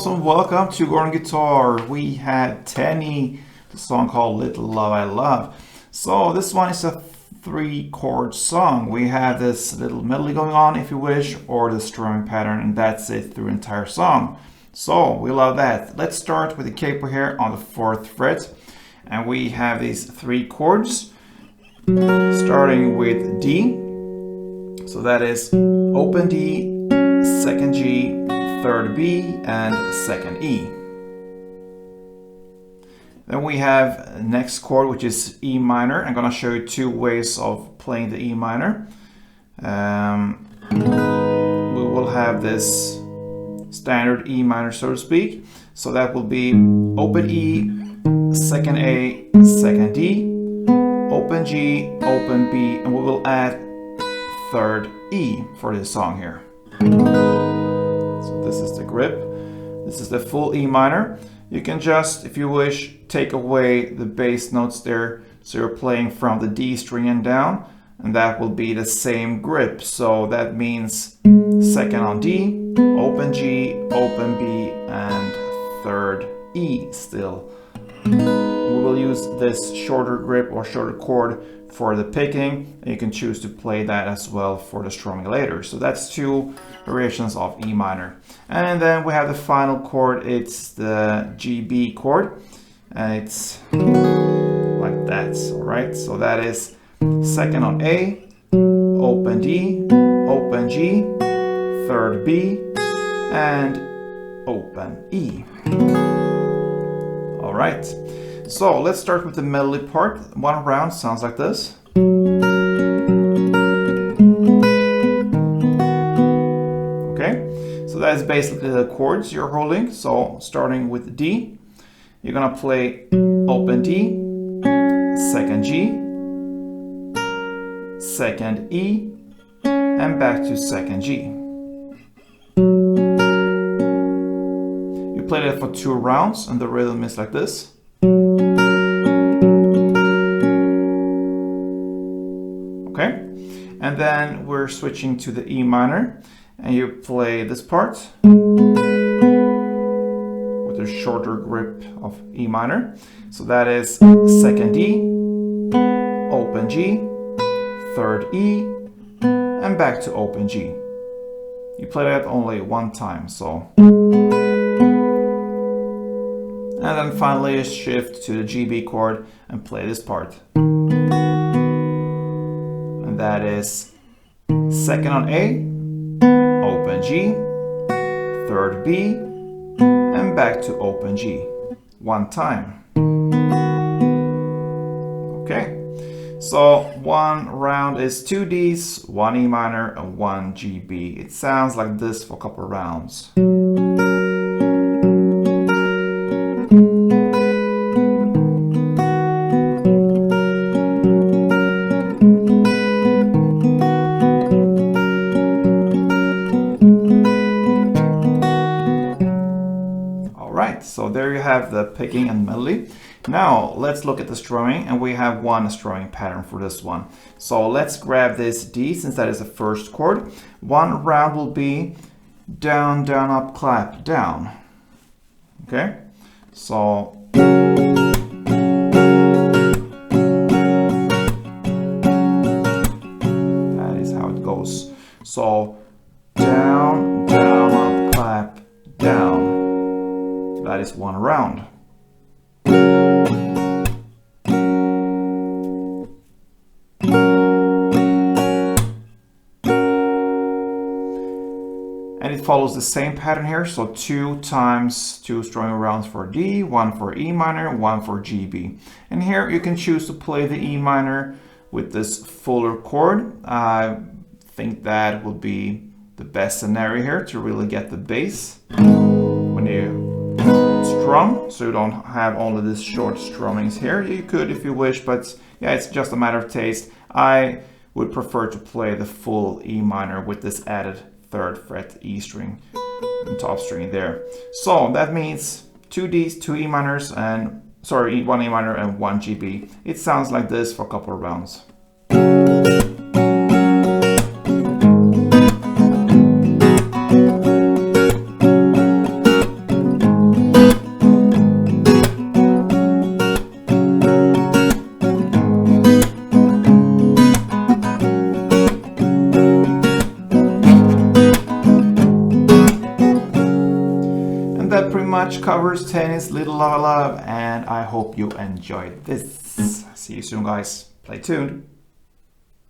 awesome. Welcome to Gordon Guitar. We had TENI, the song called Little Love I Love. So this one is a 3-chord song. We have this little melody going on if you wish, or the strumming pattern, and that's it through the entire song. So we love that. Let's start with the capo here on the 4th fret. And we have these 3 chords, starting with D. So that is open D, 2nd G, 3rd B, and 2nd E. Then we have the next chord, which is E minor. I'm going to show you 2 ways of playing the E minor. We will have this standard E minor, so to speak. So that will be open E, 2nd A, 2nd D, open G, open B, and we will add 3rd E for this song here. So this is the grip. This is the full E minor. You can just, if you wish, take away the bass notes there, so you're playing from the D string and down, and that will be the same grip. So that means 2nd on D, open G, open B, and 3rd E still. We will use this shorter grip or shorter chord for the picking, and you can choose to play that as well for the strumming later. So that's 2 variations of E minor. And then we have the final chord. It's the GB chord, and it's like that. All right, so that is 2nd on A, open D, open G, 3rd B, and open E. All right, so let's start with the melody part. 1 round sounds like this. Okay, so that's basically the chords you're holding. So starting with D, you're gonna play open D, 2nd G, 2nd E, and back to 2nd G. Play that for 2 rounds, and the rhythm is like this. Okay, and then we're switching to the E minor, and you play this part with a shorter grip of E minor. So that is 2nd D, open G, 3rd E, and back to open G. You play that only 1 time, so. And then finally shift to the GB chord and play this part. And that is 2nd on A, open G, 3rd B, and back to open G. 1 time. Okay, so 1 round is 2 Ds, 1 E minor, and 1 GB. It sounds like this for a couple of rounds. So there you have the picking and melody. Now let's look at the strumming, and we have 1 strumming pattern for this one. So let's grab this D, since that is the 1st chord. 1 round will be down, down, up, clap, down. Okay, so that is how it goes. So down, down, up, clap, down. That is 1 round. And it follows the same pattern here, so 2 times 2 strumming rounds for D, 1 for E minor, 1 for GB. And here you can choose to play the E minor with this fuller chord. I think that will be the best scenario here to really get the bass when you strum, so you don't have only these short strummings here. You could if you wish, but yeah, it's just a matter of taste. I would prefer to play the full E minor with this added 3rd fret E string and top string there. So that means 2 Ds, 2 E minors, and 1 E minor and 1 GB. It sounds like this for a couple of rounds. much covers TENI's Little Lava Love, and I hope you enjoyed this. See you soon, guys. Play tuned.